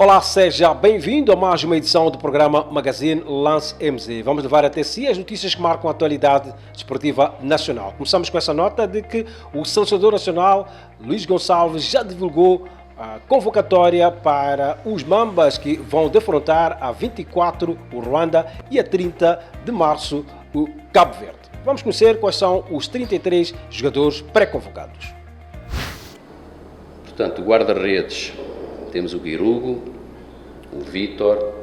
Olá, seja bem-vindo a mais uma edição do programa Magazine Lance MZ. Vamos levar até si as notícias que marcam a atualidade desportiva nacional. Começamos com essa nota de que o selecionador nacional, Luís Gonçalves, já divulgou a convocatória para os Mambas que vão defrontar a 24 o Ruanda e a 30 de março o Cabo Verde. Vamos conhecer quais são os 33 jogadores pré-convocados. Portanto, guarda-redes, temos o Guirugo, o Vítor,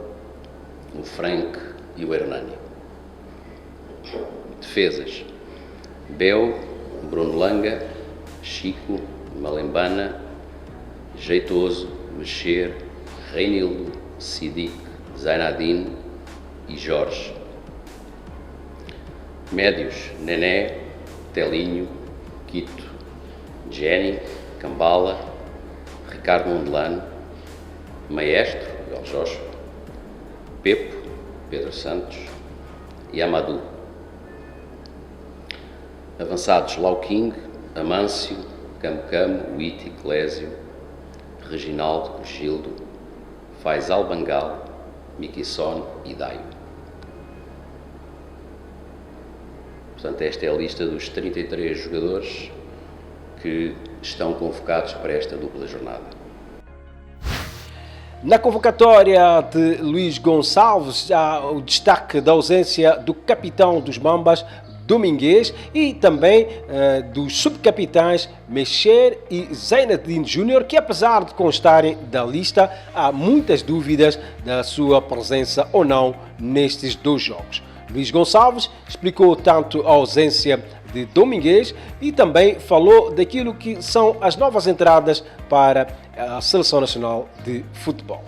o Frank e o Hernani. Defesas, Bel, Bruno Langa, Chico, Malembana, Jeitoso, Mexer, Reinildo, Sidic, Zainadine e Jorge. Médios, Nené, Telinho, Quito, Jenny, Cambala, Ricardo Mondelano, Maestro, Joshua, Pepo, Pedro Santos e Amadou. Avançados, Lauking, Amâncio, Camo, Witty, Clésio, Reginaldo, Gildo, Faisal Bangal, Mikison e Daio. Portanto, esta é a lista dos 33 jogadores que estão convocados para esta dupla jornada. Na convocatória de Luís Gonçalves, há o destaque da ausência do capitão dos Mambas, Domingues, e também dos subcapitães Mexer e Zainadine Júnior, que apesar de constarem da lista, há muitas dúvidas da sua presença ou não nestes dois jogos. Luís Gonçalves explicou tanto a ausência de Domingues e também falou daquilo que são as novas entradas para a Seleção Nacional de Futebol.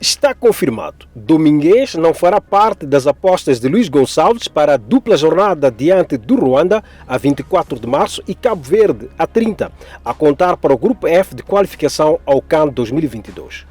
Está confirmado, Domingues não fará parte das apostas de Luís Gonçalves para a dupla jornada diante do Ruanda a 24 de março e Cabo Verde a 30, a contar para o Grupo F de qualificação ao CAN 2022.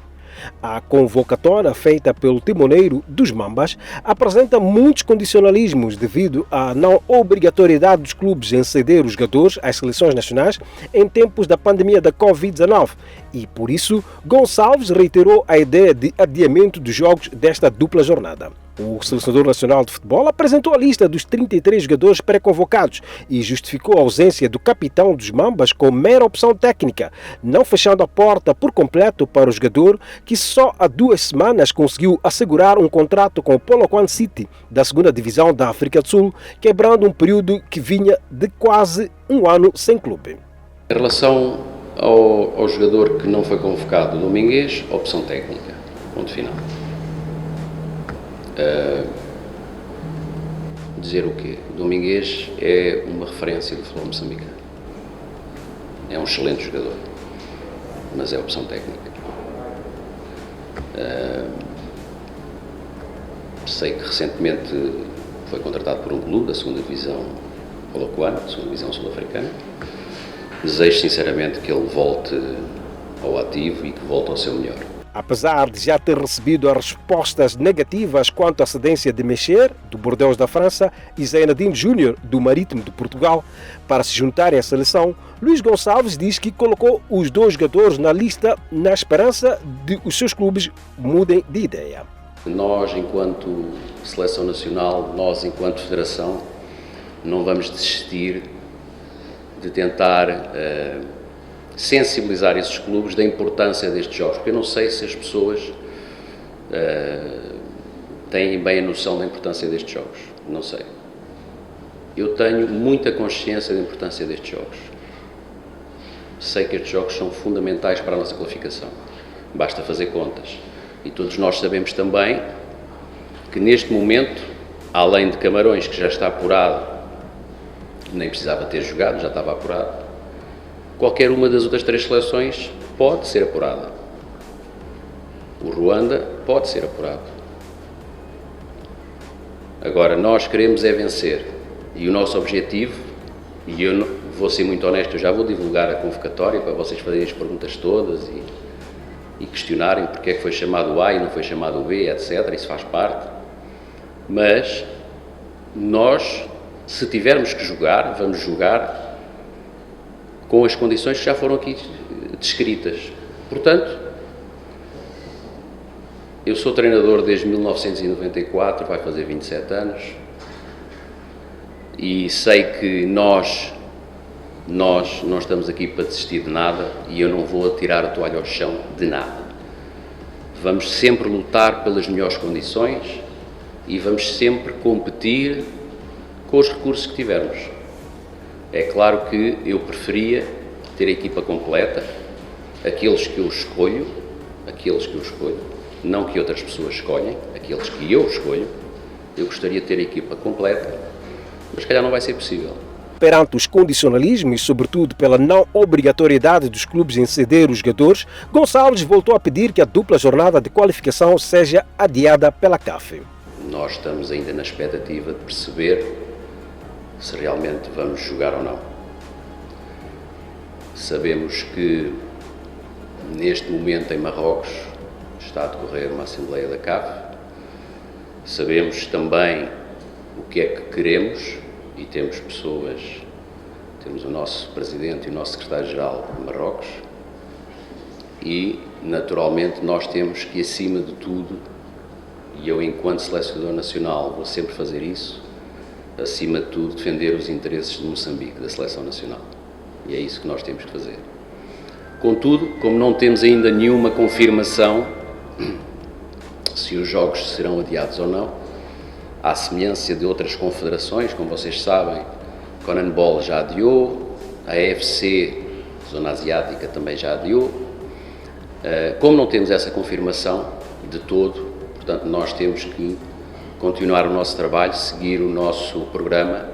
A convocatória feita pelo timoneiro dos Mambas apresenta muitos condicionalismos devido à não obrigatoriedade dos clubes em ceder os jogadores às seleções nacionais em tempos da pandemia da Covid-19 e, por isso, Gonçalves reiterou a ideia de adiamento dos jogos desta dupla jornada. O selecionador nacional de futebol apresentou a lista dos 33 jogadores pré-convocados e justificou a ausência do capitão dos Mambas com mera opção técnica, não fechando a porta por completo para o jogador que só há 2 semanas conseguiu assegurar um contrato com o Polokwane City da 2ª Divisão da África do Sul, quebrando um período que vinha de quase um ano sem clube. Em relação ao jogador que não foi convocado, Domingues, opção técnica, ponto final. Dizer o quê? O Domingues é uma referência do futebol moçambicano. É um excelente jogador, mas é opção técnica. Sei que recentemente foi contratado por um clube da 2ª Divisão Polokwane, 2ª Divisão Sul-Africana. Desejo sinceramente que ele volte ao ativo e que volte ao seu melhor. Apesar de já ter recebido as respostas negativas quanto à cedência de Mexer, do Bordeaux da França, e Zainadine Júnior, do Marítimo de Portugal, para se juntarem à seleção, Luís Gonçalves diz que colocou os 2 jogadores na lista na esperança de os seus clubes mudem de ideia. Nós, enquanto Seleção Nacional, nós, enquanto Federação, não vamos desistir de tentar sensibilizar esses clubes da importância destes jogos, porque eu não sei se as pessoas têm bem a noção da importância destes jogos, não sei. Eu tenho muita consciência da importância destes jogos. Sei que estes jogos são fundamentais para a nossa qualificação, basta fazer contas. E todos nós sabemos também que neste momento, além de Camarões, que já está apurado, nem precisava ter jogado, já estava apurado, qualquer uma das outras 3 seleções pode ser apurada. O Ruanda pode ser apurado. Agora, nós queremos é vencer. E o nosso objetivo, e eu vou ser muito honesto, eu já vou divulgar a convocatória para vocês fazerem as perguntas todas e questionarem porque é que foi chamado o A e não foi chamado o B, etc. Isso faz parte. Mas nós, se tivermos que jogar, vamos jogar com as condições que já foram aqui descritas. Portanto, Eu sou treinador desde 1994, vai fazer 27 anos, e sei que nós não estamos aqui para desistir de nada e eu não vou atirar a toalha ao chão de nada. Vamos sempre lutar pelas melhores condições e vamos sempre competir com os recursos que tivermos. É claro que eu preferia ter a equipa completa, aqueles que eu escolho, não que outras pessoas escolhem, aqueles que eu escolho. Eu gostaria de ter a equipa completa, mas se calhar não vai ser possível. Perante os condicionalismos e, sobretudo, pela não obrigatoriedade dos clubes em ceder os jogadores, Gonçalves voltou a pedir que a dupla jornada de qualificação seja adiada pela CAF. Nós estamos ainda na expectativa de perceber se realmente vamos jogar ou não. Sabemos que, neste momento, em Marrocos, está a decorrer uma Assembleia da CAF. Sabemos também o que é que queremos e temos pessoas, temos o nosso Presidente e o nosso Secretário-Geral de Marrocos e, naturalmente, nós temos que, acima de tudo, e eu, enquanto selecionador nacional, vou sempre fazer isso, acima de tudo, defender os interesses de Moçambique, da Seleção Nacional. E é isso que nós temos que fazer. Contudo, como não temos ainda nenhuma confirmação se os jogos serão adiados ou não, à semelhança de outras confederações, como vocês sabem, a CONMEBOL já adiou, a AFC, Zona Asiática, também já adiou. Como não temos essa confirmação de todo, portanto, nós temos que continuar o nosso trabalho, seguir o nosso programa,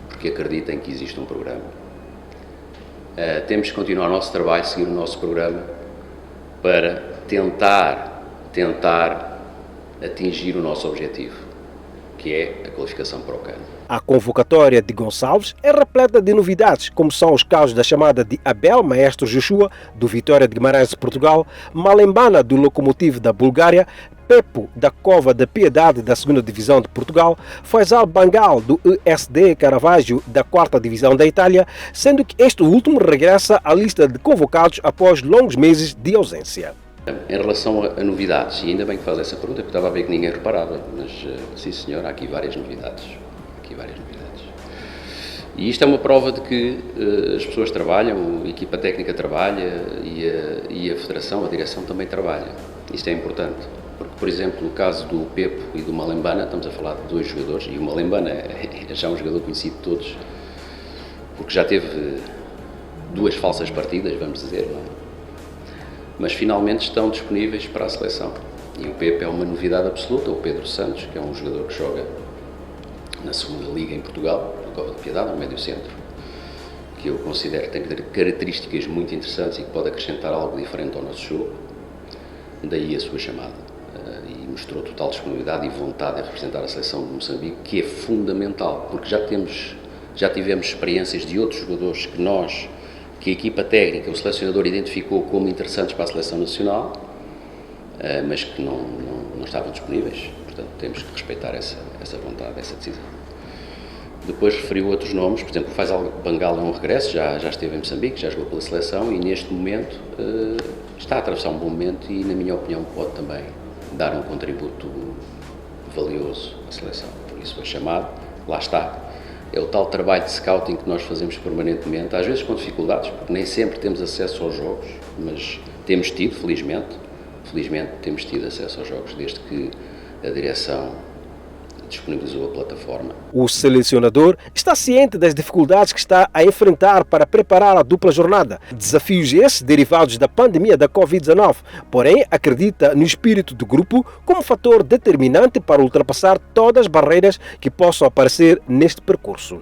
porque acreditem que existe um programa. Temos que continuar o nosso trabalho, seguir o nosso programa, para tentar atingir o nosso objetivo, que é a qualificação para o CAN. A convocatória de Gonçalves é repleta de novidades, como são os casos da chamada de Abel, Maestro Joshua, do Vitória de Guimarães de Portugal, Malembana, do Lokomotiv da Bulgária, Pepo, da Cova da Piedade, da 2ª Divisão de Portugal, Faisal Bangal, do USD Caravaggio, da 4ª Divisão da Itália, sendo que este último regressa à lista de convocados após longos meses de ausência. Em relação a novidades, e ainda bem que faz essa pergunta, porque estava a ver que ninguém reparava, mas sim senhor, há aqui várias novidades. E isto é uma prova de que as pessoas trabalham, a equipa técnica trabalha e a federação, a direção também trabalha. Isto é importante, porque, por exemplo, no caso do Pepo e do Malembana, estamos a falar de 2 jogadores, e o Malembana é já um jogador conhecido de todos, porque já teve 2 falsas partidas, vamos dizer, não é? Mas finalmente estão disponíveis para a seleção. E o Pepe é uma novidade absoluta, o Pedro Santos, que é um jogador que joga na 2ª Liga em Portugal, no Cova da Piedade, no médio centro, que eu considero que tem características muito interessantes e que pode acrescentar algo diferente ao nosso jogo, daí a sua chamada. E mostrou total disponibilidade e vontade de representar a seleção de Moçambique, que é fundamental, porque já tivemos experiências de outros jogadores que a equipa técnica, o selecionador identificou como interessantes para a seleção nacional, mas que não estavam disponíveis. Portanto, temos que respeitar essa vontade, essa decisão. Depois referiu outros nomes, por exemplo, o Faisal Bangal é um regresso, já esteve em Moçambique, já jogou pela seleção e neste momento está a atravessar um bom momento e, na minha opinião, pode também dar um contributo valioso à seleção. Por isso foi chamado, lá está. É o tal trabalho de scouting que nós fazemos permanentemente, às vezes com dificuldades, porque nem sempre temos acesso aos jogos, mas temos tido, felizmente temos tido acesso aos jogos, desde que a direção disponibilizou a plataforma. O selecionador está ciente das dificuldades que está a enfrentar para preparar a dupla jornada. Desafios esses derivados da pandemia da Covid-19, porém acredita no espírito do grupo como fator determinante para ultrapassar todas as barreiras que possam aparecer neste percurso.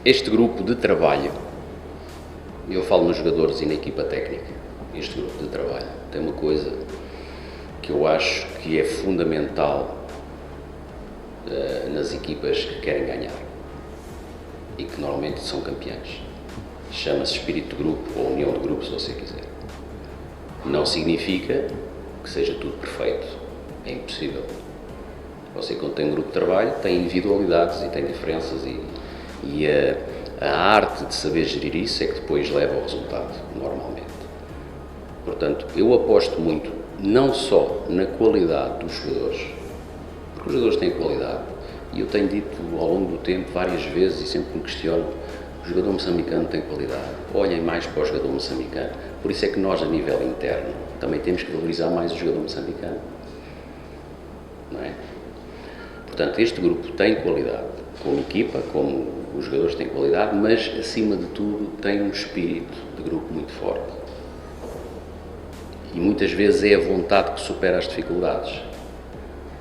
Este grupo de trabalho, eu falo nos jogadores e na equipa técnica, este grupo de trabalho tem uma coisa que eu acho que é fundamental nas equipas que querem ganhar e que normalmente são campeãs. Chama-se espírito de grupo ou união de grupo, se você quiser. Não significa que seja tudo perfeito, é impossível. Você, quando tem um grupo de trabalho, tem individualidades e tem diferenças e a arte de saber gerir isso é que depois leva ao resultado, normalmente. Portanto, eu aposto muito não só na qualidade dos jogadores, porque os jogadores têm qualidade, e eu tenho dito ao longo do tempo várias vezes e sempre me questiono, o jogador moçambicano tem qualidade, olhem mais para o jogador moçambicano, por isso é que nós a nível interno também temos que valorizar mais o jogador moçambicano, não é? Portanto, este grupo tem qualidade, como equipa, como os jogadores têm qualidade, mas acima de tudo tem um espírito de grupo muito forte. E muitas vezes é a vontade que supera as dificuldades.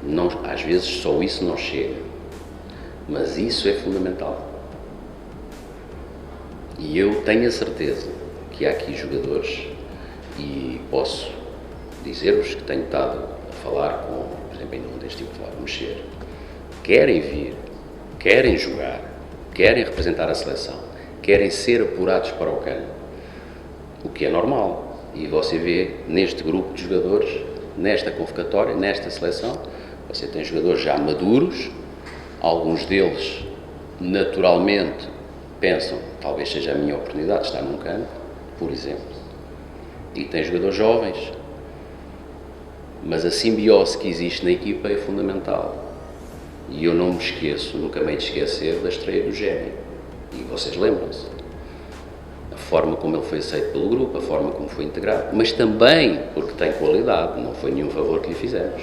Não, às vezes só isso não chega, mas isso é fundamental. E eu tenho a certeza que há aqui jogadores, e posso dizer-vos que tenho estado a falar com, por exemplo, ainda ontem estive a falar com o Mexer, querem vir, querem jogar, querem representar a seleção, querem ser apurados para o CAN, o que é normal. E você vê neste grupo de jogadores, nesta convocatória, nesta seleção, você tem jogadores já maduros, alguns deles naturalmente pensam, talvez seja a minha oportunidade de estar num campo, por exemplo, e tem jogadores jovens, mas a simbiose que existe na equipa é fundamental. E eu não me esqueço, nunca me hei de esquecer da estreia do Gémeo, e vocês lembram-se, a forma como ele foi aceito pelo grupo, a forma como foi integrado, mas também porque tem qualidade, não foi nenhum favor que lhe fizemos.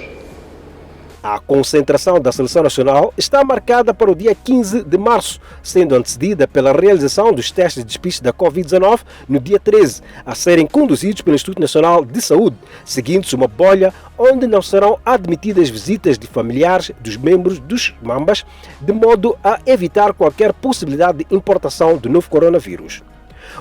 A concentração da Seleção Nacional está marcada para o dia 15 de março, sendo antecedida pela realização dos testes de despiste da Covid-19 no dia 13, a serem conduzidos pelo Instituto Nacional de Saúde, seguindo-se uma bolha onde não serão admitidas visitas de familiares dos membros dos Mambas, de modo a evitar qualquer possibilidade de importação do novo coronavírus.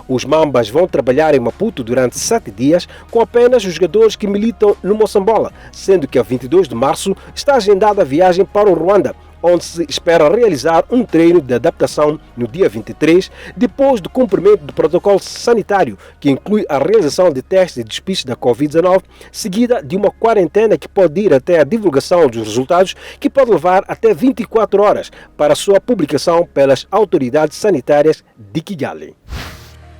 Os Mambas vão trabalhar em Maputo durante 7 dias com apenas os jogadores que militam no Moçambola, sendo que a 22 de março está agendada a viagem para o Ruanda, onde se espera realizar um treino de adaptação no dia 23, depois do cumprimento do protocolo sanitário, que inclui a realização de testes de despiste da Covid-19, seguida de uma quarentena que pode ir até a divulgação dos resultados, que pode levar até 24 horas para sua publicação pelas autoridades sanitárias de Kigali.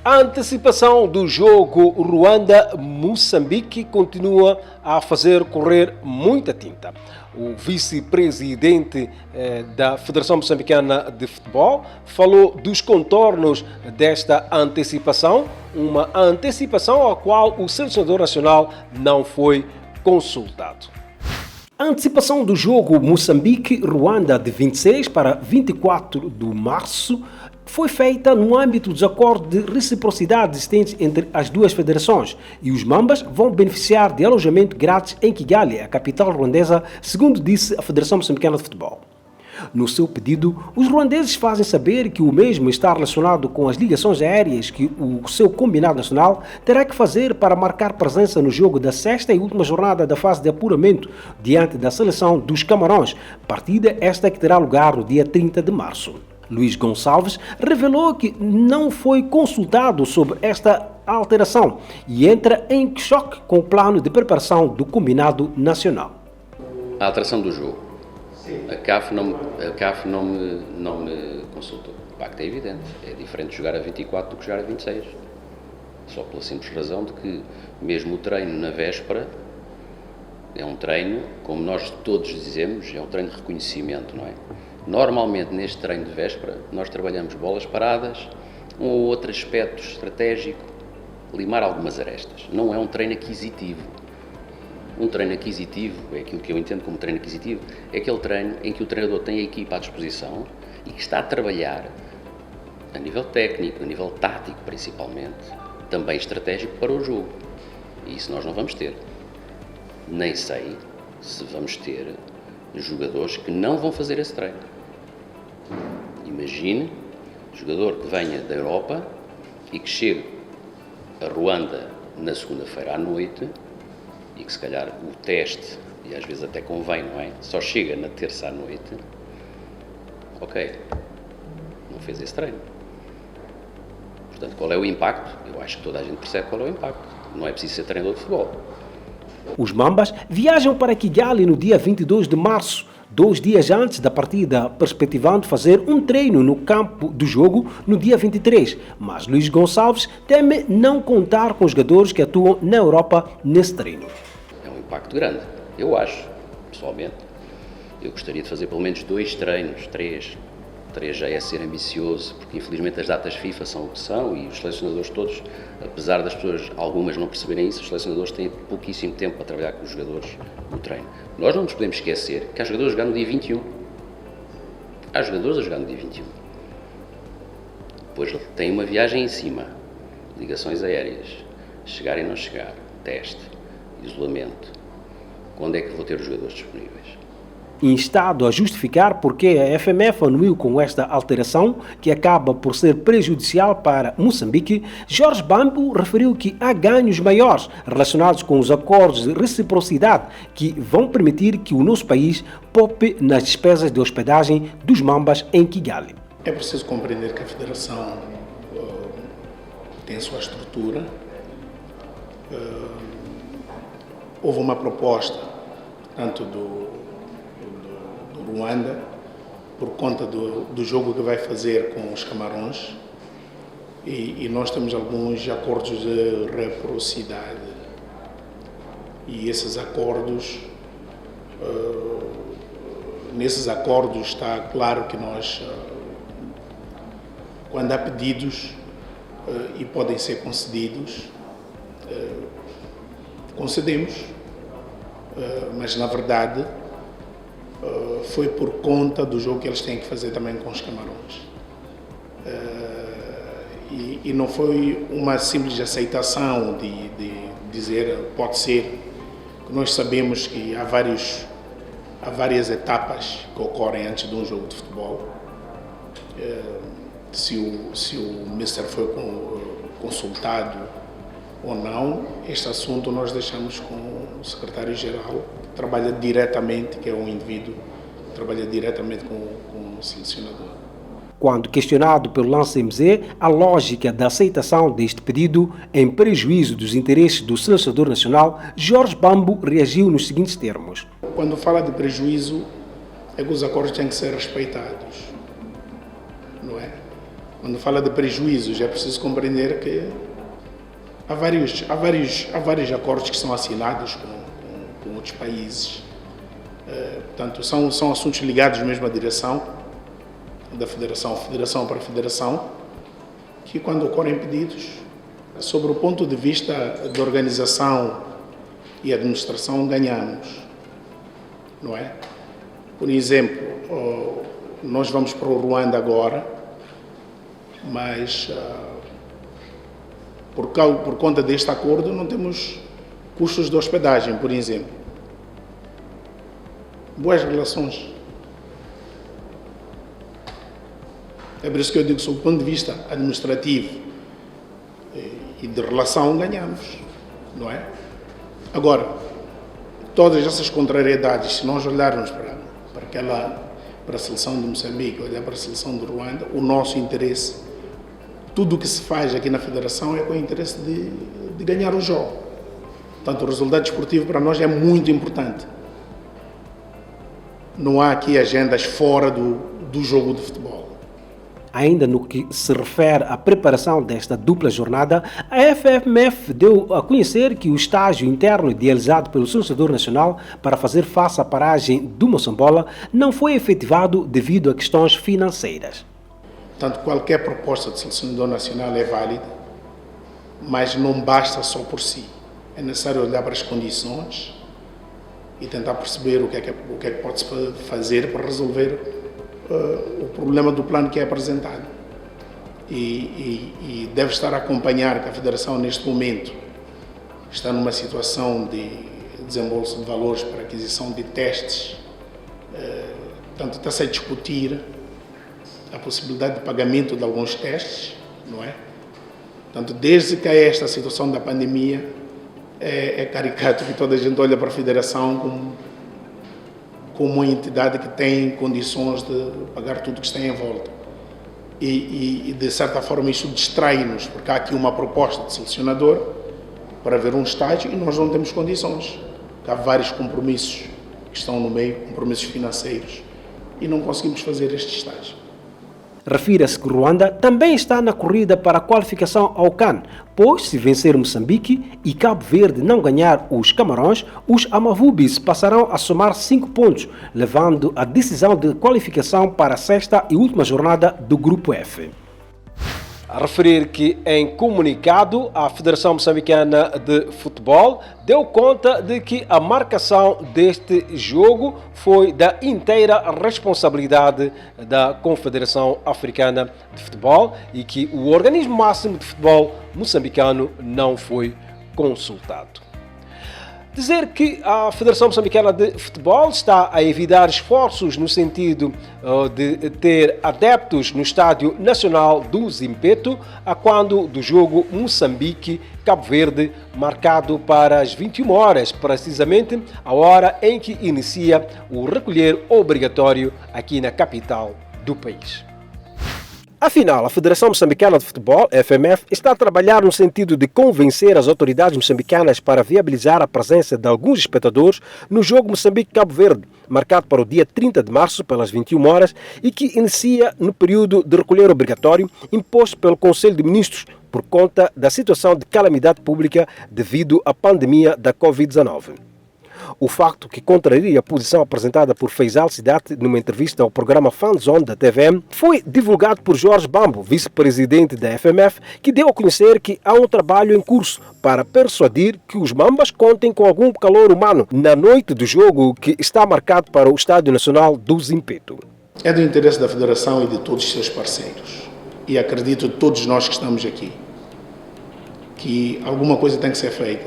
A antecipação do jogo Ruanda-Moçambique continua a fazer correr muita tinta. O vice-presidente da Federação Moçambicana de Futebol falou dos contornos desta antecipação, uma antecipação a qual o selecionador nacional não foi consultado. A antecipação do jogo Moçambique-Ruanda de 26 para 24 de março foi feita no âmbito dos acordos de reciprocidade existentes entre as duas federações, e os Mambas vão beneficiar de alojamento grátis em Kigali, a capital ruandesa, segundo disse a Federação Moçambicana de Futebol. No seu pedido, os ruandeses fazem saber que o mesmo está relacionado com as ligações aéreas que o seu combinado nacional terá que fazer para marcar presença no jogo da sexta e última jornada da fase de apuramento diante da seleção dos Camarões, partida esta que terá lugar no dia 30 de março. Luís Gonçalves revelou que não foi consultado sobre esta alteração e entra em choque com o plano de preparação do combinado nacional. A alteração do jogo. A CAF não me consultou. O facto é evidente. É diferente jogar a 24 do que jogar a 26. Só pela simples razão de que mesmo o treino na véspera é um treino, como nós todos dizemos, é um treino de reconhecimento, não é? Normalmente, neste treino de véspera, nós trabalhamos bolas paradas, um ou outro aspecto estratégico, limar algumas arestas. Não é um treino aquisitivo. Um treino aquisitivo, é aquilo que eu entendo como treino aquisitivo, é aquele treino em que o treinador tem a equipa à disposição e que está a trabalhar a nível técnico, a nível tático principalmente, também estratégico para o jogo. E isso nós não vamos ter. Nem sei se vamos ter jogadores que não vão fazer esse treino. Imagine jogador que venha da Europa e que chegue a Ruanda na segunda-feira à noite e que se calhar o teste, e às vezes até convém, não é? Só chega na terça à noite, ok, não fez esse treino. Portanto, qual é o impacto? Eu acho que toda a gente percebe qual é o impacto. Não é preciso ser treinador de futebol. Os Mambas viajam para Kigali no dia 22 de março, 2 dias antes da partida, perspectivando fazer um treino no campo do jogo no dia 23. Mas Luís Gonçalves teme não contar com os jogadores que atuam na Europa nesse treino. É um impacto grande. Eu acho, pessoalmente. Eu gostaria de fazer pelo menos 2 treinos, 3. 3 já é ser ambicioso, porque infelizmente as datas FIFA são o que são e os selecionadores todos, apesar das pessoas, algumas não perceberem isso, os selecionadores têm pouquíssimo tempo para trabalhar com os jogadores no treino. Nós não nos podemos esquecer que há jogadores a jogar no dia 21. Há jogadores a jogar no dia 21. Depois tem uma viagem em cima, ligações aéreas, chegar e não chegar, teste, isolamento. Quando é que vou ter os jogadores disponíveis? Instado a justificar porque a FMF anuiu com esta alteração, que acaba por ser prejudicial para Moçambique, Jorge Bambo referiu que há ganhos maiores relacionados com os acordos de reciprocidade que vão permitir que o nosso país poupe nas despesas de hospedagem dos Mambas em Kigali. É preciso compreender que a Federação tem a sua estrutura. Houve uma proposta, tanto do Ruanda, por conta do jogo que vai fazer com os Camarões, e nós temos alguns acordos de reciprocidade. E esses acordos, nesses acordos está claro que nós, quando há pedidos e podem ser concedidos, concedemos, mas na verdade foi por conta do jogo que eles têm que fazer também com os Camarões. E não foi uma simples aceitação de dizer, pode ser, que nós sabemos que há várias etapas que ocorrem antes de um jogo de futebol. Se o Mister foi consultado ou não, este assunto nós deixamos com o secretário-geral, que trabalha diretamente, que é um indivíduo que trabalha diretamente com o selecionador. Quando questionado pelo Lance MZ, a lógica da aceitação deste pedido em prejuízo dos interesses do selecionador nacional, Jorge Bambo reagiu nos seguintes termos. Quando fala de prejuízo, é que os acordos têm que ser respeitados, não é? Quando fala de prejuízos, é preciso compreender que há vários acordos que são assinados com outros países. Portanto, são assuntos ligados mesmo à direção da federação para federação, que quando ocorrem pedidos, sobre o ponto de vista de organização e administração, ganhamos, não é? Por exemplo, nós vamos para o Ruanda agora, mas por conta deste acordo não temos custos de hospedagem, por exemplo. Boas relações. É por isso que eu digo que, sob o ponto de vista administrativo e de relação, ganhamos, não é? Agora, todas essas contrariedades, se nós olharmos para a seleção de Moçambique, olhar para a seleção de Ruanda, o nosso interesse, tudo o que se faz aqui na Federação é com o interesse de ganhar o jogo. Portanto, o resultado desportivo para nós é muito importante. Não há aqui agendas fora do jogo de futebol. Ainda no que se refere à preparação desta dupla jornada, a FMF deu a conhecer que o estágio interno idealizado pelo selecionador nacional para fazer face à paragem do Moçambola não foi efetivado devido a questões financeiras. Portanto, qualquer proposta de selecionador nacional é válida, mas não basta só por si. É necessário olhar para as condições e tentar perceber o que é que pode-se fazer para resolver o problema do plano que é apresentado. E deve estar a acompanhar que a Federação, neste momento, está numa situação de desembolso de valores para aquisição de testes. Portanto, está-se a discutir a possibilidade de pagamento de alguns testes, não é? Portanto, desde que há esta situação da pandemia, é caricato que toda a gente olha para a Federação como uma entidade que tem condições de pagar tudo que está em volta. E de certa forma, isso distrai-nos, porque há aqui uma proposta de selecionador para ver um estágio e nós não temos condições. Há vários compromissos que estão no meio, compromissos financeiros, e não conseguimos fazer este estágio. Refira-se que Ruanda também está na corrida para a qualificação ao CAN, pois se vencer Moçambique e Cabo Verde não ganhar os Camarões, os Amavubis passarão a somar 5 pontos, levando a decisão de qualificação para a sexta e última jornada do Grupo F. A referir que, em comunicado, a Federação Moçambicana de Futebol deu conta de que a marcação deste jogo foi da inteira responsabilidade da Confederação Africana de Futebol e que o organismo máximo de futebol moçambicano não foi consultado. Dizer que a Federação Moçambicana de Futebol está a evitar esforços no sentido de ter adeptos no Estádio Nacional do Zimpeto a quando do jogo Moçambique-Cabo Verde, marcado para as 21 horas, precisamente a hora em que inicia o recolher obrigatório aqui na capital do país. Afinal, a Federação Moçambicana de Futebol, FMF, está a trabalhar no sentido de convencer as autoridades moçambicanas para viabilizar a presença de alguns espectadores no jogo Moçambique-Cabo Verde, marcado para o dia 30 de março, pelas 21 horas, e que inicia no período de recolher obrigatório imposto pelo Conselho de Ministros por conta da situação de calamidade pública devido à pandemia da Covid-19. O facto que contraria a posição apresentada por Faisal Cidade numa entrevista ao programa Fanzone da TVM foi divulgado por Jorge Bambo, vice-presidente da FMF, que deu a conhecer que há um trabalho em curso para persuadir que os Mambas contem com algum calor humano na noite do jogo que está marcado para o Estádio Nacional do Zimpeto. É do interesse da Federação e de todos os seus parceiros, e acredito de todos nós que estamos aqui, que alguma coisa tem que ser feita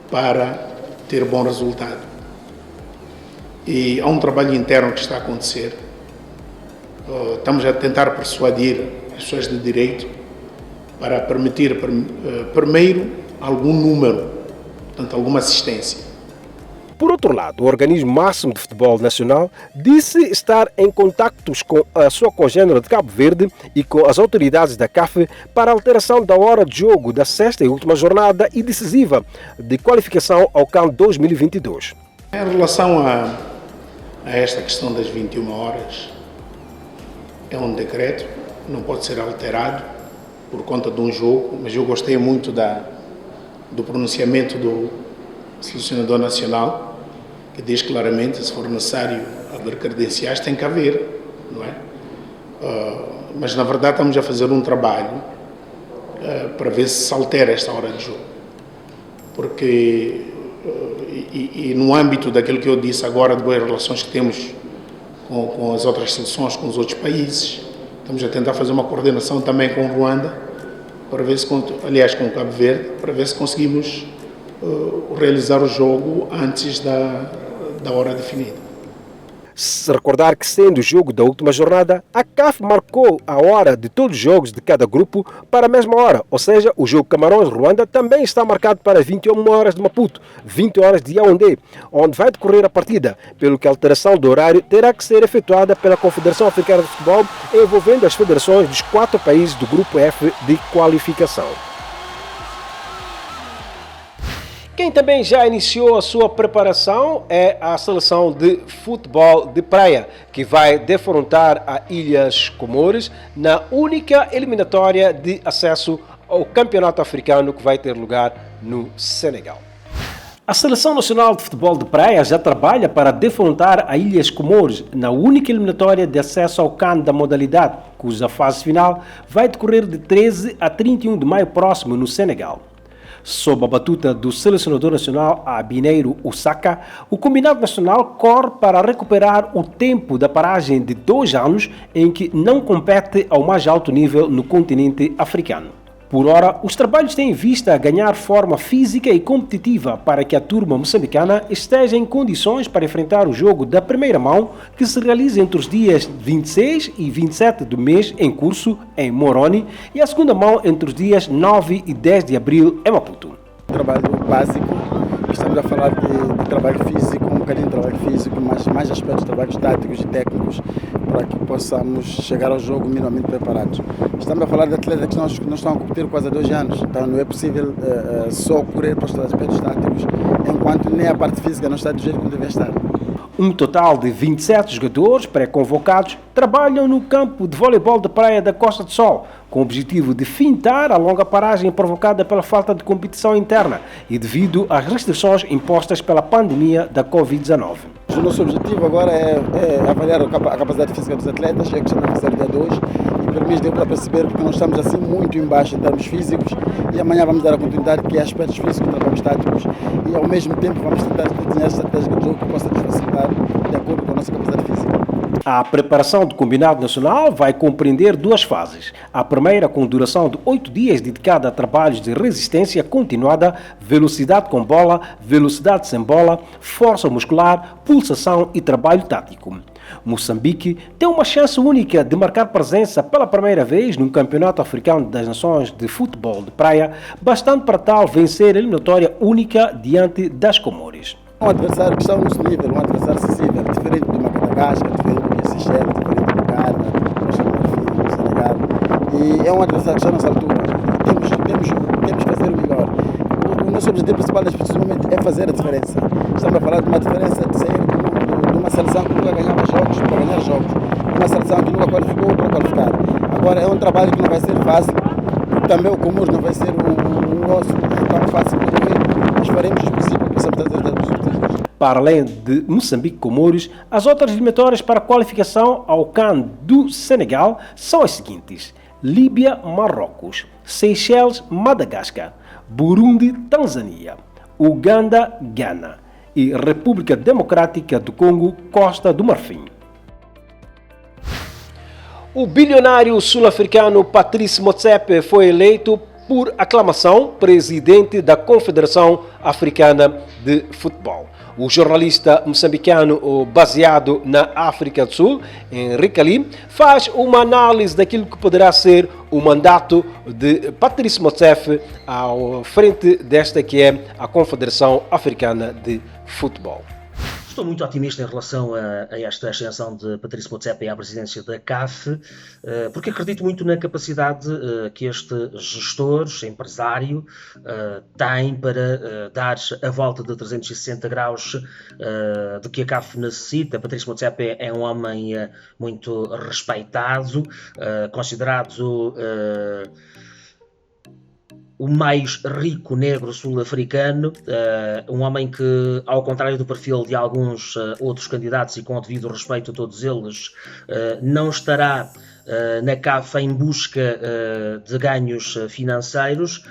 para ter bom resultado. E há um trabalho interno que está a acontecer. Estamos a tentar persuadir as pessoas de direito para permitir, primeiro, algum número, portanto, alguma assistência. Por outro lado, o organismo máximo de futebol nacional disse estar em contactos com a sua congênere de Cabo Verde e com as autoridades da CAF para a alteração da hora de jogo da sexta e última jornada e decisiva de qualificação ao CAN 2022. Em relação a esta questão das 21 horas, é um decreto, não pode ser alterado por conta de um jogo, mas eu gostei muito do pronunciamento do selecionador nacional, que diz claramente, se for necessário haver credenciais, tem que haver, não é? Mas na verdade estamos a fazer um trabalho para ver se altera esta hora de jogo, porque e no âmbito daquilo que eu disse agora, de boas relações que temos com as outras seleções, com os outros países, estamos a tentar fazer uma coordenação também com o Ruanda, para ver se, aliás, com o Cabo Verde, para ver se conseguimos realizar o jogo antes da hora definida. Se recordar que, sendo o jogo da última jornada, a CAF marcou a hora de todos os jogos de cada grupo para a mesma hora, ou seja, o jogo Camarões-Ruanda também está marcado para as 21 horas de Maputo, 20 horas de Yaoundé, onde vai decorrer a partida, pelo que a alteração do horário terá que ser efetuada pela Confederação Africana de Futebol, envolvendo as federações dos 4 países do Grupo F de qualificação. Quem também já iniciou a sua preparação é a seleção de futebol de praia, que vai defrontar a Ilhas Comores na única eliminatória de acesso ao Campeonato Africano que vai ter lugar no Senegal. A Seleção Nacional de Futebol de Praia já trabalha para defrontar a Ilhas Comores na única eliminatória de acesso ao CAN da modalidade, cuja fase final vai decorrer de 13 a 31 de maio próximo no Senegal. Sob a batuta do selecionador nacional Abineiro Osaka, o combinado nacional corre para recuperar o tempo da paragem de 2 anos em que não compete ao mais alto nível no continente africano. Por ora, os trabalhos têm em vista ganhar forma física e competitiva para que a turma moçambicana esteja em condições para enfrentar o jogo da primeira mão que se realiza entre os dias 26 e 27 do mês em curso em Moroni e a segunda mão entre os dias 9 e 10 de abril em Maputo. Trabalho básico, estamos a falar de trabalho físico, um bocadinho de trabalho físico, mas mais aspectos de trabalhos táticos e técnicos para que possamos chegar ao jogo minimamente preparados. Estamos a falar de atletas que não estão a competir quase há 2 anos, então não é possível só correr para os aspectos táticos, enquanto nem a parte física não está do jeito que deve estar. Um total de 27 jogadores pré-convocados trabalham no campo de voleibol de praia da Costa do Sol, com o objetivo de fintar a longa paragem provocada pela falta de competição interna e devido às restrições impostas pela pandemia da Covid-19. O nosso objetivo agora é avaliar a capacidade física dos atletas, é que estamos a fazer dia 2, e pelo menos deu para perceber porque nós estamos assim muito embaixo em termos físicos, e amanhã vamos dar a continuidade que é aspectos físicos, trabalhos táticos, e ao mesmo tempo vamos tentar desenhar estratégia de jogo que possa nos facilitar de acordo com a nossa capacidade física. A preparação do combinado nacional vai compreender 2 fases. A primeira, com duração de 8 dias, dedicada a trabalhos de resistência continuada, velocidade com bola, velocidade sem bola, força muscular, pulsação e trabalho tático. Moçambique tem uma chance única de marcar presença pela primeira vez num Campeonato Africano das Nações de Futebol de Praia, bastando para tal vencer a eliminatória única diante das Comores. Um adversário que está ao nosso nível, um adversário acessível, diferente do Madagascar, diferente do Seychelles, diferente do Ghana, do Senegal. E é um adversário que está à nossa altura. Temos que fazer o melhor. O nosso objetivo principal neste momento é fazer a diferença. Estamos a falar de uma diferença de sair de uma seleção que nunca ganhava jogos para ganhar jogos. Uma seleção que nunca qualificou para qualificar. Agora é um trabalho que não vai ser fácil. Também o Comores não vai ser um negócio tão fácil de ver, mas faremos o possível para que possamos trazer os objetivos. Para além de Moçambique e Comores, as outras eliminatórias para qualificação ao CAN do Senegal são as seguintes: Líbia, Marrocos, Seychelles, Madagascar, Burundi, Tanzânia, Uganda, Ghana e República Democrática do Congo, Costa do Marfim. O bilionário sul-africano Patrice Motsepe foi eleito por aclamação presidente da Confederação Africana de Futebol. O jornalista moçambicano baseado na África do Sul, Henrique Ali, faz uma análise daquilo que poderá ser o mandato de Patrice Motsepe à frente desta que é a Confederação Africana de Futebol. Estou muito otimista em relação a esta ascensão de Patrice Motsepe à presidência da CAF, porque acredito muito na capacidade que este gestor, empresário, tem para dar a volta de 360 graus de que a CAF necessita. Patrice Motsepe é um homem muito respeitado, considerado o mais rico negro sul-africano, um homem que, ao contrário do perfil de alguns outros candidatos e com o devido respeito a todos eles, não estará na CAF em busca de ganhos financeiros,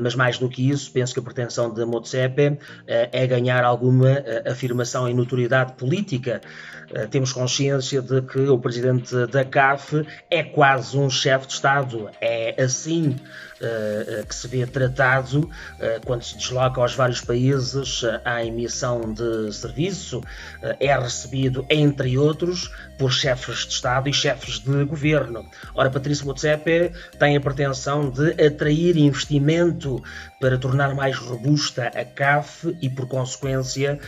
mas mais do que isso, penso que a pretensão de Motsepe é ganhar alguma afirmação e notoriedade política. Temos consciência de que o presidente da CAF é quase um chefe de Estado, é assim que se vê tratado quando se desloca aos vários países em missão de serviço, é recebido, entre outros, por chefes de Estado e chefes de governo. Ora, Patrice Motsepe tem a pretensão de atrair investimento para tornar mais robusta a CAF e, por consequência,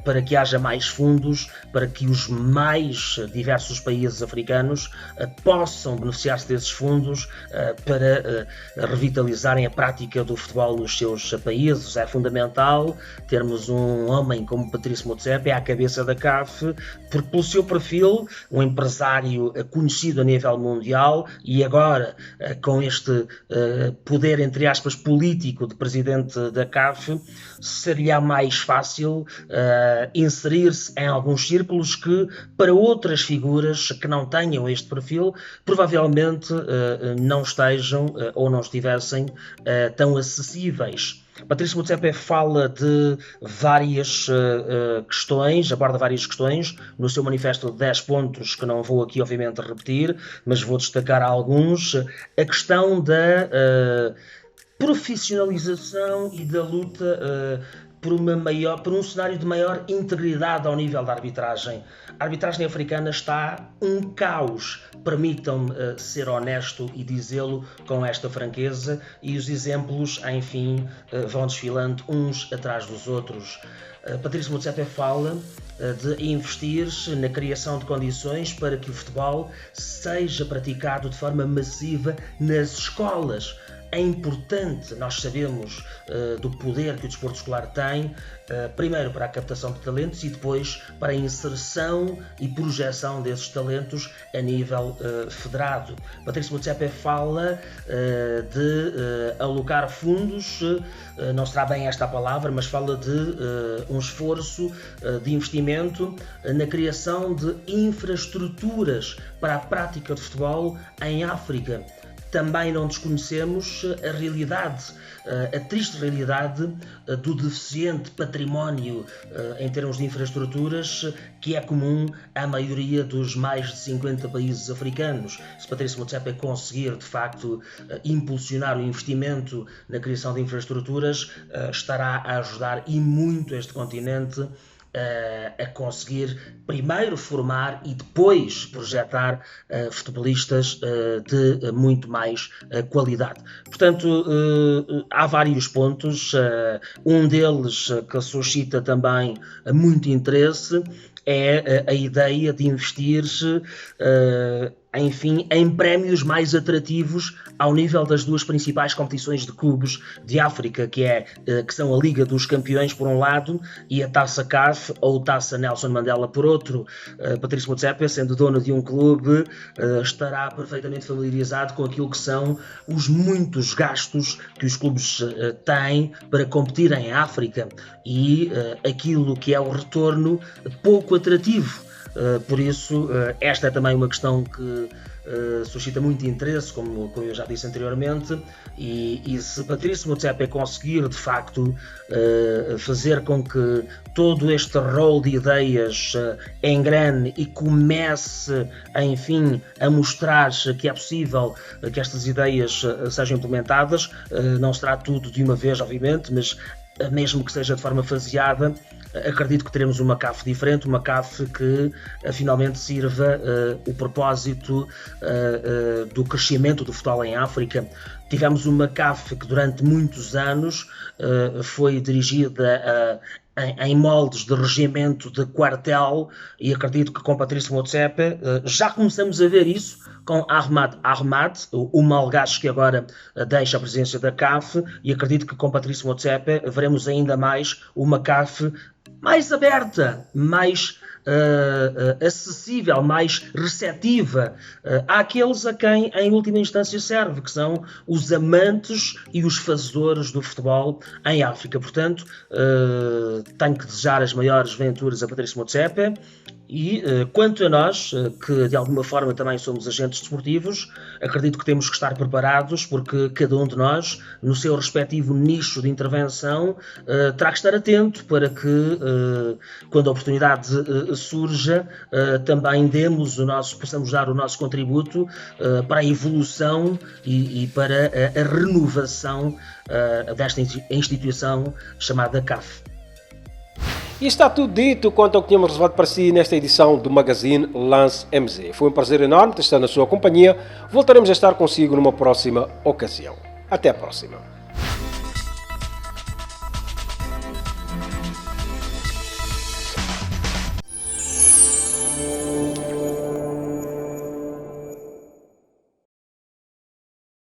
para que haja mais fundos, para que os mais diversos países africanos possam beneficiar-se desses fundos para revitalizarem a prática do futebol nos seus países. É fundamental termos um homem como Patrice Motsepe à cabeça da CAF, porque pelo seu perfil, um empresário conhecido a nível mundial e agora com este poder, entre aspas, político de presidente da CAF, seria mais fácil inserir-se em alguns círculos que, para outras figuras que não tenham este perfil, provavelmente não estejam ou não estivessem tão acessíveis. Patrice Motsepe fala de várias questões, aborda várias questões no seu manifesto de 10 pontos, que não vou aqui obviamente repetir, mas vou destacar alguns. A questão da profissionalização e da luta por um cenário de maior integridade ao nível da arbitragem. A arbitragem africana está um caos, permitam-me ser honesto e dizê-lo com esta franqueza, e os exemplos, enfim, vão desfilando uns atrás dos outros. Patrice Motsepe fala de investir na criação de condições para que o futebol seja praticado de forma massiva nas escolas. é importante, nós sabemos do poder que o desporto escolar tem, primeiro para a captação de talentos e depois para a inserção e projeção desses talentos a nível federado. Patrício Motsepe fala de alocar fundos, não será bem esta a palavra, mas fala de um esforço de investimento na criação de infraestruturas para a prática de futebol em África. Também não desconhecemos a realidade, a triste realidade do deficiente património em termos de infraestruturas que é comum à maioria dos mais de 50 países africanos. Se Patrício Motsepe conseguir, de facto, impulsionar o investimento na criação de infraestruturas, estará a ajudar e muito este continente a conseguir primeiro formar e depois projetar futebolistas de muito mais qualidade. Portanto, há vários pontos, um deles que suscita também muito interesse é a ideia de investir enfim, em prémios mais atrativos ao nível das duas principais competições de clubes de África, que são a Liga dos Campeões por um lado e a Taça CAF ou Taça Nelson Mandela por outro. Patrício Motsepe, sendo dono de um clube, estará perfeitamente familiarizado com aquilo que são os muitos gastos que os clubes têm para competir em África e aquilo que é o retorno pouco atrativo. Por isso, esta é também uma questão que suscita muito interesse, como eu já disse anteriormente, e se Patrício Motsepe conseguir, de facto, fazer com que todo este rol de ideias engrane e comece, enfim, a mostrar que é possível que estas ideias sejam implementadas, não será tudo de uma vez, obviamente, mas mesmo que seja de forma faseada, acredito que teremos uma CAF diferente, uma CAF que finalmente sirva o propósito do crescimento do futebol em África. Tivemos uma CAF que durante muitos anos foi dirigida em moldes de regimento de quartel e acredito que com Patrício Motsepe já começamos a ver isso com Ahmad Ahmad, o malgache que agora deixa a presidência da CAF, e acredito que com Patrício Motsepe veremos ainda mais uma CAF mais aberta, mais acessível, mais receptiva àqueles a quem em última instância serve, que são os amantes e os fazedores do futebol em África. Portanto, tenho que desejar as maiores venturas a Patrício Motsepe e quanto a nós, que de alguma forma também somos agentes desportivos, acredito que temos que estar preparados porque cada um de nós, no seu respectivo nicho de intervenção, terá que estar atento para que, quando a oportunidade surja, também possamos dar o nosso contributo para a evolução e para a renovação desta instituição chamada CAF. E está tudo dito quanto ao que tínhamos reservado para si nesta edição do Magazine Lance MZ. Foi um prazer enorme estar na sua companhia. Voltaremos a estar consigo numa próxima ocasião. Até a próxima.